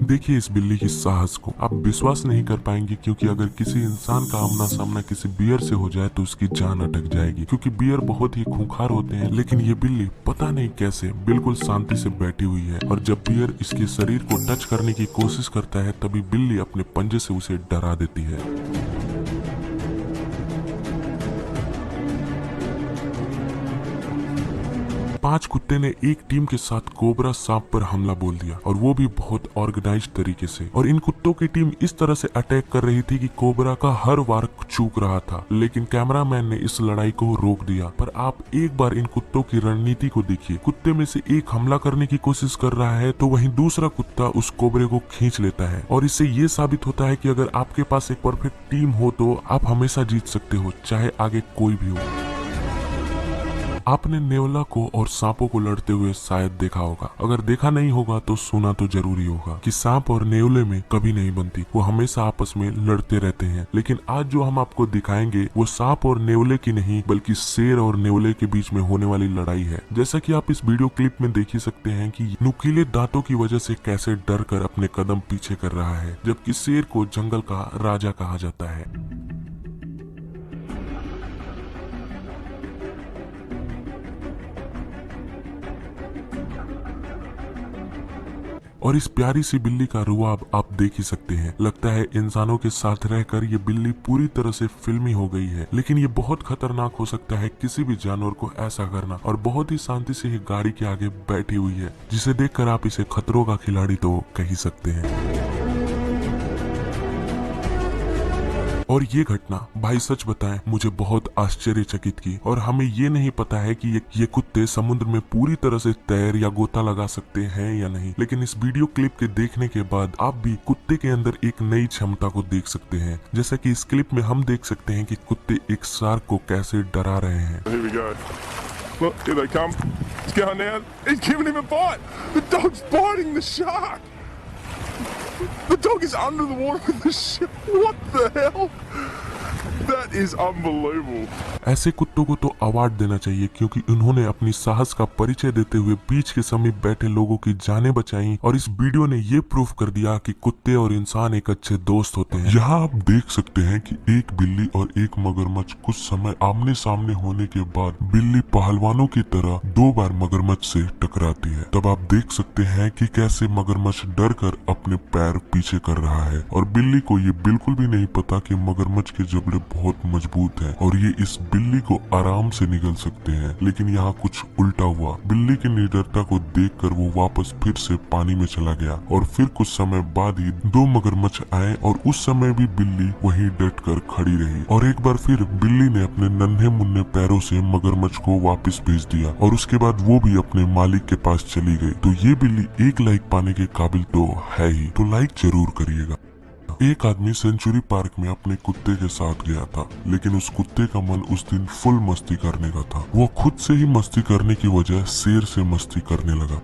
देखिए इस बिल्ली की साहस को आप विश्वास नहीं कर पाएंगे, क्योंकि अगर किसी इंसान का आमना सामना किसी बियर से हो जाए तो उसकी जान अटक जाएगी, क्योंकि बियर बहुत ही खूंखार होते हैं। लेकिन ये बिल्ली पता नहीं कैसे बिल्कुल शांति से बैठी हुई है, और जब बियर इसके शरीर को टच करने की कोशिश करता है तभी बिल्ली अपने पंजे से उसे डरा देती है। 5 कुत्ते ने एक टीम के साथ कोबरा सांप पर हमला बोल दिया, और वो भी बहुत ऑर्गेनाइज्ड तरीके से। और इन कुत्तों की टीम इस तरह से अटैक कर रही थी कि कोबरा का हर वार चूक रहा था, लेकिन कैमरामैन ने इस लड़ाई को रोक दिया। पर आप एक बार इन कुत्तों की रणनीति को देखिए। कुत्ते में से एक हमला करने की कोशिश कर रहा है तो वहीं दूसरा कुत्ता उस कोबरे को खींच लेता है, और इससे ये साबित होता है कि अगर आपके पास एक परफेक्ट टीम हो तो आप हमेशा जीत सकते हो, चाहे आगे कोई भी हो। आपने नेवला को और सांपों को लड़ते हुए शायद देखा होगा, अगर देखा नहीं होगा तो सुना तो जरूरी होगा कि सांप और नेवले में कभी नहीं बनती, वो हमेशा आपस में लड़ते रहते हैं। लेकिन आज जो हम आपको दिखाएंगे वो सांप और नेवले की नहीं, बल्कि शेर और नेवले के बीच में होने वाली लड़ाई है। जैसा कि आप इस वीडियो क्लिप में देख ही सकते हैं कि नुकीले दांतों की वजह से कैसे डर कर अपने कदम पीछे कर रहा है, जबकि शेर को जंगल का राजा कहा जाता है। और इस प्यारी सी बिल्ली का रुआब आप देख ही सकते हैं। लगता है इंसानों के साथ रहकर ये बिल्ली पूरी तरह से फिल्मी हो गई है, लेकिन ये बहुत खतरनाक हो सकता है किसी भी जानवर को ऐसा करना। और बहुत ही शांति से ये गाड़ी के आगे बैठी हुई है, जिसे देखकर आप इसे खतरों का खिलाड़ी तो कह ही सकते हैं। और ये घटना भाई सच बताएं मुझे बहुत आश्चर्यचकित की। और हमें ये नहीं पता है कि ये कुत्ते समुद्र में पूरी तरह से तैर या गोता लगा सकते हैं या नहीं, लेकिन इस वीडियो क्लिप के देखने के बाद आप भी कुत्ते के अंदर एक नई क्षमता को देख सकते हैं। जैसा कि इस क्लिप में हम देख सकते हैं कि कुत्ते एक शार्क को कैसे डरा रहे हैं। Look, here they come. It's going down. He's giving him a bite. The dog's biting the shark. The dog is under the water with the ship. What the hell? That is unbelievable. ऐसे कुत्तों को तो award देना चाहिए, क्योंकि उन्होंने अपनी साहस का परिचय देते हुए बीच के समीप बैठे लोगों की जानें बचाई। और इस वीडियो ने ये प्रूफ कर दिया कि कुत्ते और इंसान एक अच्छे दोस्त होते हैं। यहाँ आप देख सकते हैं कि एक बिल्ली और एक मगरमच्छ कुछ समय आमने सामने होने के बाद बिल्ली पहलवानों की तरह 2 बार मगरमच्छ से टकराती है। तब आप देख सकते हैं कि कैसे मगरमच्छ डर कर अपने पैर पीछे कर रहा है, और बिल्ली को ये बिल्कुल भी नहीं पता कि मगरमच्छ के जबड़े बहुत मजबूत है और ये इस बिल्ली को आराम से निगल सकते हैं। लेकिन यहाँ कुछ उल्टा हुआ। बिल्ली की निडरता को देखकर वो वापस फिर से पानी में चला गया, और फिर कुछ समय बाद ही 2 मगरमच्छ आए, और उस समय भी बिल्ली वहीं डट कर खड़ी रही। और एक बार फिर बिल्ली ने अपने नन्हे मुन्ने पैरों से मगरमच्छ को वापस भेज दिया, और उसके बाद वो भी अपने मालिक के पास चली गई। तो ये बिल्ली 1 लाइक पाने के काबिल तो है ही, तो लाइक जरूर करिएगा। एक आदमी सेंचुरी पार्क में अपने कुत्ते के साथ गया था, लेकिन उस कुत्ते का मन उस दिन फुल मस्ती करने का था। वो खुद से ही मस्ती करने की वजह शेर से मस्ती करने लगा।